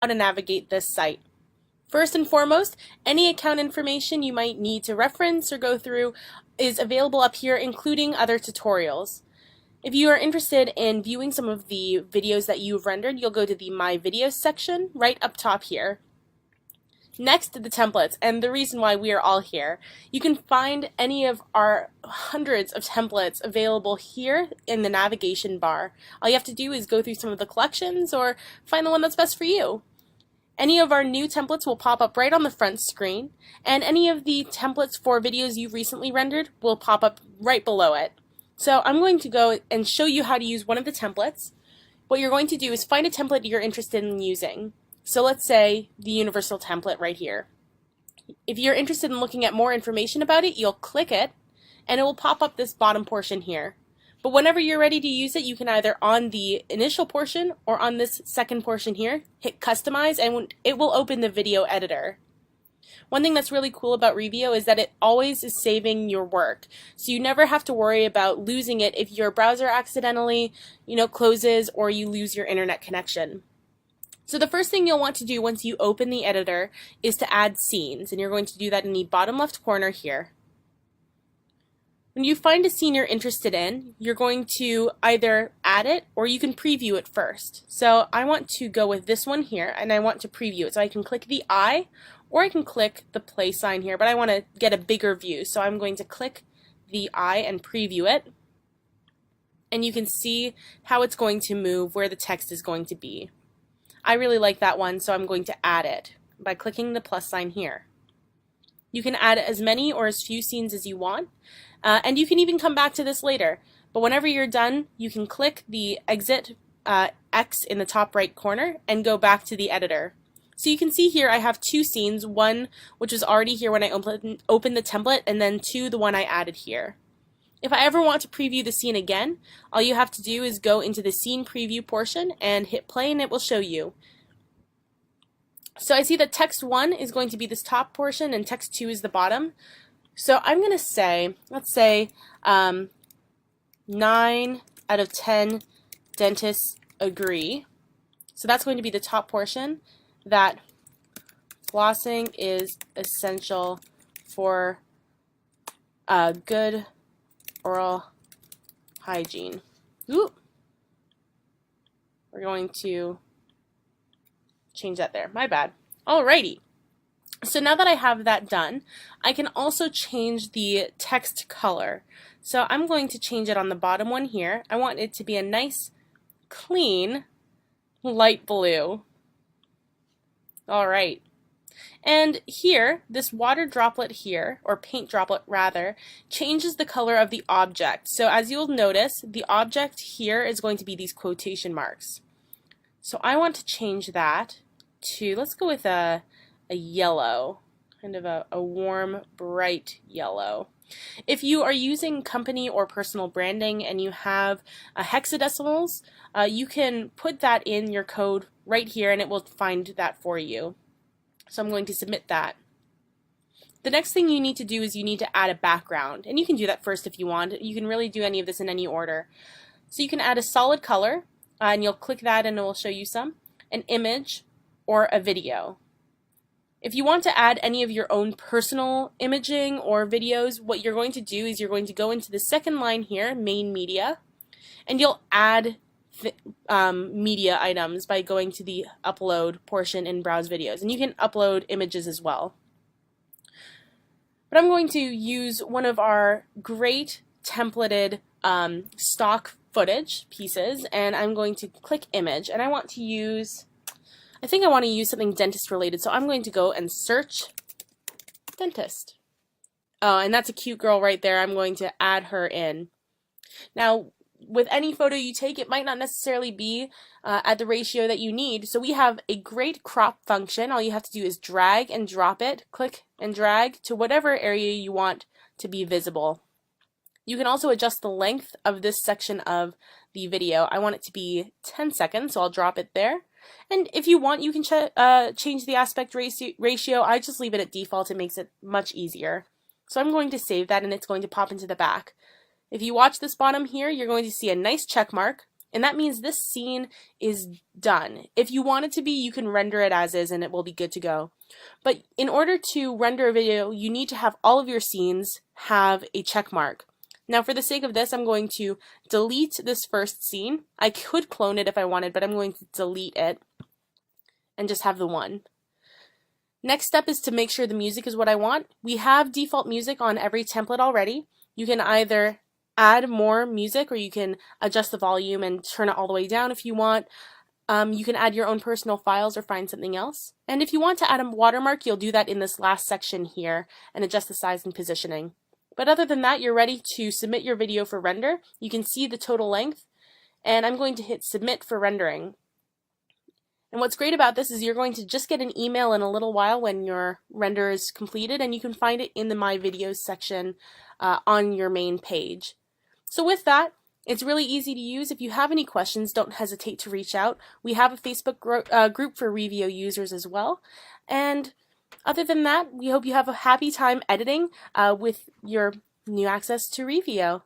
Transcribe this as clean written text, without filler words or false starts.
how to navigate this site. First and foremost, any account information you might need to reference or go through is available up here, including other tutorials. If you are interested in viewing some of the videos that you've rendered, you'll go to the My Videos section right up top here. Next, the templates, and the reason why we are all here. You can find any of our hundreds of templates available here in the navigation bar. All you have to do is go through some of the collections or find the one that's best for you. Any of our new templates will pop up right on the front screen, and any of the templates for videos you've recently rendered will pop up right below it. So I'm going to go and show you how to use one of the templates. What you're going to do is find a template you're interested in using. So let's say the universal template right here. If you're interested in looking at more information about it, you'll click it, and it will pop up this bottom portion here. But whenever you're ready to use it, you can either on the initial portion or on this second portion here, hit customize, and it will open the video editor. One thing that's really cool about Reevio is that it always is saving your work. So you never have to worry about losing it if your browser accidentally, closes or you lose your internet connection. So the first thing you'll want to do once you open the editor is to add scenes, and you're going to do that in the bottom left corner here. When you find a scene you're interested in, you're going to either add it or you can preview it first. So I want to go with this one here, and I want to preview it. So I can click the eye or I can click the play sign here, but I want to get a bigger view. So I'm going to click the eye and preview it. And you can see how it's going to move, where the text is going to be. I really like that one, so I'm going to add it by clicking the plus sign here. You can add as many or as few scenes as you want, and you can even come back to this later. But whenever you're done, you can click the exit X in the top right corner and go back to the editor. So you can see here I have two scenes, one which was already here when I opened the template, and then two, the one I added here. If I ever want to preview the scene again, all you have to do is go into the scene preview portion and hit play, and it will show you. So I see that text 1 is going to be this top portion and text 2 is the bottom. So I'm going to say, let's say 9 out of 10 dentists agree. So that's going to be the top portion, that flossing is essential for good oral hygiene. Ooh. We're going to change that there. My bad. Alrighty. So now that I have that done, I can also change the text color. So I'm going to change it on the bottom one here. I want it to be a nice, clean, light blue. Alright. And here, this water droplet here, or paint droplet rather, changes the color of the object. So as you'll notice, the object here is going to be these quotation marks. So I want to change that to, let's go with a yellow, kind of a warm, bright yellow. If you are using company or personal branding and you have hexadecimals, you can put that in your code right here and it will find that for you. So I'm going to submit that. The next thing you need to do is you need to add a background, and you can do that first if you want. You can really do any of this in any order. So you can add a solid color, and you'll click that and it will show you some, an image, or a video. If you want to add any of your own personal imaging or videos, what you're going to do is you're going to go into the second line here, main media, and you'll add media items by going to the upload portion in browse videos, and you can upload images as well. But I'm going to use one of our great templated stock footage pieces, and I'm going to click image, and I want to use, I think I want to use something dentist related, so I'm going to go and search dentist. Oh, and that's a cute girl right there. I'm going to add her in. Now, with any photo you take, it might not necessarily be at the ratio that you need. So we have a great crop function. All you have to do is drag and drop it, click and drag to whatever area you want to be visible. You can also adjust the length of this section of the video. I want it to be 10 seconds, so I'll drop it there. And if you want, you can change the aspect ratio. I just leave it at default. It makes it much easier. So I'm going to save that, and it's going to pop into the back. If you watch this bottom here, you're going to see a nice check mark, And that means this scene is done. If you want it to be, you can render it as is and it will be good to go. But in order to render a video, you need to have all of your scenes have a check mark. Now for the sake of this, I'm going to delete this first scene. I could clone it if I wanted, but I'm going to delete it and just have the one. Next step is to make sure the music is what I want. We have default music on every template already. You can either add more music or you can adjust the volume and turn it all the way down if you want. You can add your own personal files or find something else. And if you want to add a watermark, you'll do that in this last section here and adjust the size and positioning. But other than that, you're ready to submit your video for render. You can see the total length, and I'm going to hit submit for rendering. And what's great about this is you're going to just get an email in a little while when your render is completed, and you can find it in the My Videos section on your main page. So with that, it's really easy to use. If you have any questions, don't hesitate to reach out. We have a Facebook group for Reevio users as well. And other than that, we hope you have a happy time editing with your new access to Reevio.